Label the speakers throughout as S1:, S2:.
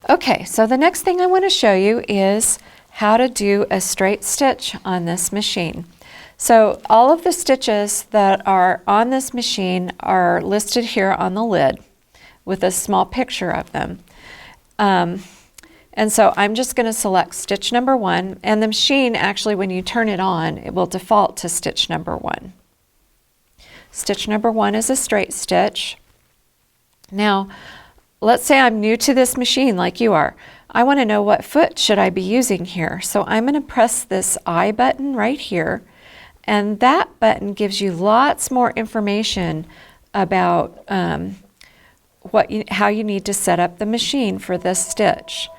S1: Okay, so the next thing I want to show you is how to do a straight stitch on this machine. So all of the stitches that are on this machine are listed here on the lid with a small picture of them. And so I'm just going to select stitch number 1, and the machine actually, when you turn it on, it will default to stitch number 1. Stitch number 1 is a straight stitch. Now, let's say I'm new to this machine like you are. I want to know what foot should I be using here. So I'm going to press this I button right here, and that button gives you lots more information about how you need to set up the machine for this stitch.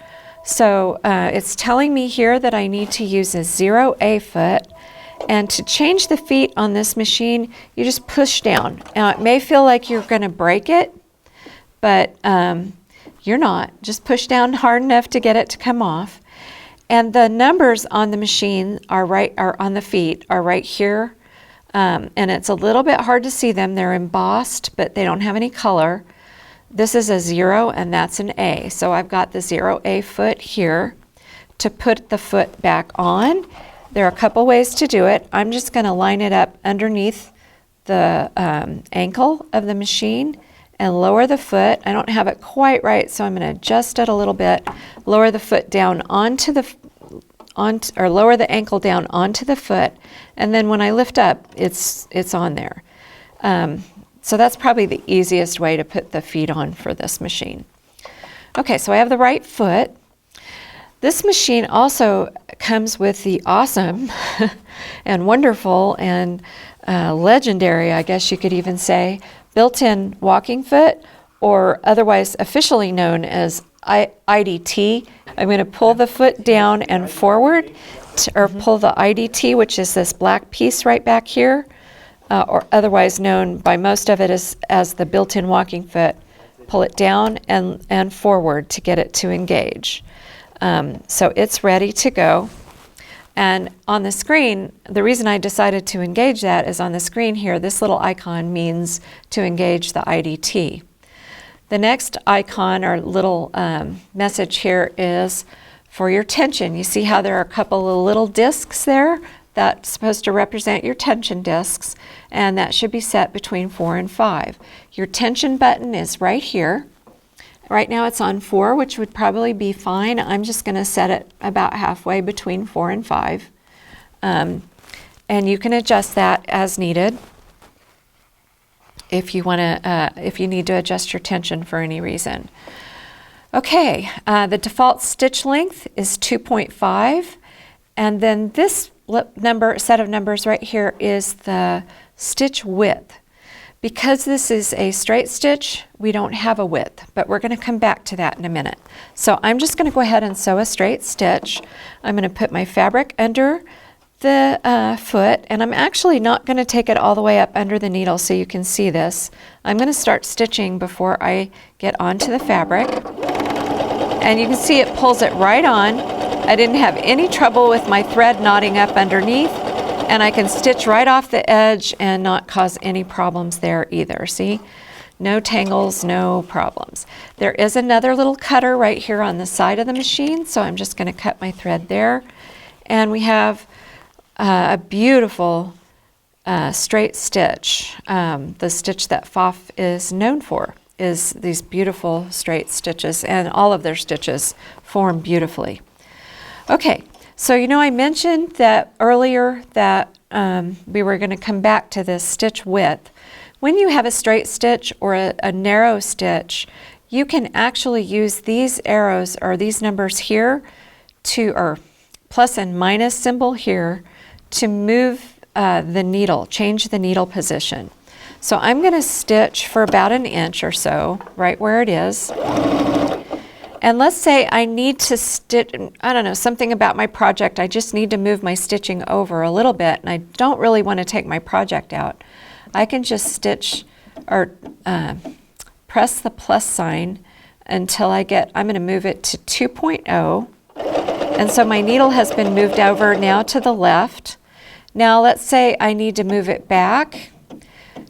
S1: So it's telling me here that I need to use a 0A foot, and to change the feet on this machine, you just push down. Now it may feel like you're going to break it, but you're not. Just push down hard enough to get it to come off. And the numbers on the machine on the feet are right here, and it's a little bit hard to see them. They're embossed, but they don't have any color. This is a 0 and that's an A. So I've got the 0A foot here. To put the foot back on, there are a couple ways to do it. I'm just going to line it up underneath the ankle of the machine and lower the foot. I don't have it quite right, so I'm going to adjust it a little bit. Lower the foot down or lower the ankle down onto the foot, and then when I lift up, it's on there. So that's probably the easiest way to put the feet on for this machine. Okay, so I have the right foot. This machine also comes with the awesome and wonderful and legendary, I guess you could even say, built-in walking foot, or otherwise officially known as IDT. I'm going to pull the foot down and forward, or pull the IDT, which is this black piece right back here, or otherwise known by most of it as the built-in walking foot. Pull it down and forward to get it to engage. So it's ready to go. And on the screen, the reason I decided to engage that is on the screen here, this little icon means to engage the IDT. The next icon or little message here is for your tension. You see how there are a couple of little discs there? That's supposed to represent your tension discs, and that should be set between 4 and 5. Your tension button is right here. Right now it's on 4, which would probably be fine. I'm just going to set it about halfway between 4 and 5. And you can adjust that as needed if you need to adjust your tension for any reason. Okay, the default stitch length is 2.5, and then this set of numbers right here is the stitch width. Because this is a straight stitch, we don't have a width, but we're going to come back to that in a minute. So I'm just going to go ahead and sew a straight stitch. I'm going to put my fabric under the foot, and I'm actually not going to take it all the way up under the needle so you can see this. I'm going to start stitching before I get onto the fabric, and you can see it pulls it right on. I didn't have any trouble with my thread knotting up underneath, and I can stitch right off the edge and not cause any problems there either. See? No tangles, no problems. There is another little cutter right here on the side of the machine, so I'm just going to cut my thread there. And we have a beautiful straight stitch. The stitch that PFAFF is known for is these beautiful straight stitches, and all of their stitches form beautifully. Okay. So you know I mentioned that earlier that we were going to come back to this stitch width. When you have a straight stitch or a narrow stitch, you can actually use these arrows or these numbers here or plus and minus symbol here to move the needle, change the needle position. So I'm going to stitch for about 1 inch or so, right where it is. And let's say I need to stitch, I don't know, something about my project. I just need to move my stitching over a little bit, and I don't really want to take my project out. I can just stitch or press the plus sign until I'm going to move it to 2.0. And so my needle has been moved over now to the left. Now let's say I need to move it back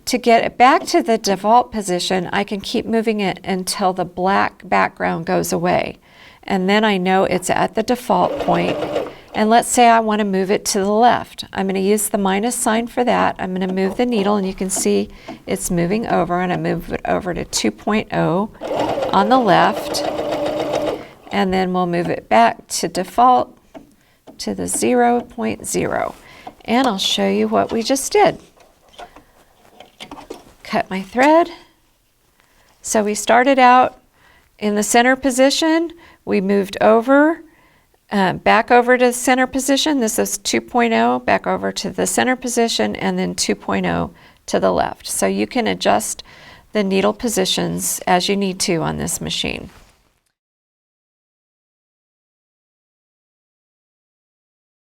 S1: to get it back to the default position, I can keep moving it until the black background goes away. And then I know it's at the default point. And let's say I want to move it to the left. I'm going to use the minus sign for that. I'm going to move the needle, and you can see it's moving over, and I move it over to 2.0 on the left. And then we'll move it back to default to the 0.0. And I'll show you what we just did. Cut my thread. So we started out in the center position. We moved over, back over to the center position. This is 2.0, back over to the center position, and then 2.0 to the left. So you can adjust the needle positions as you need to on this machine.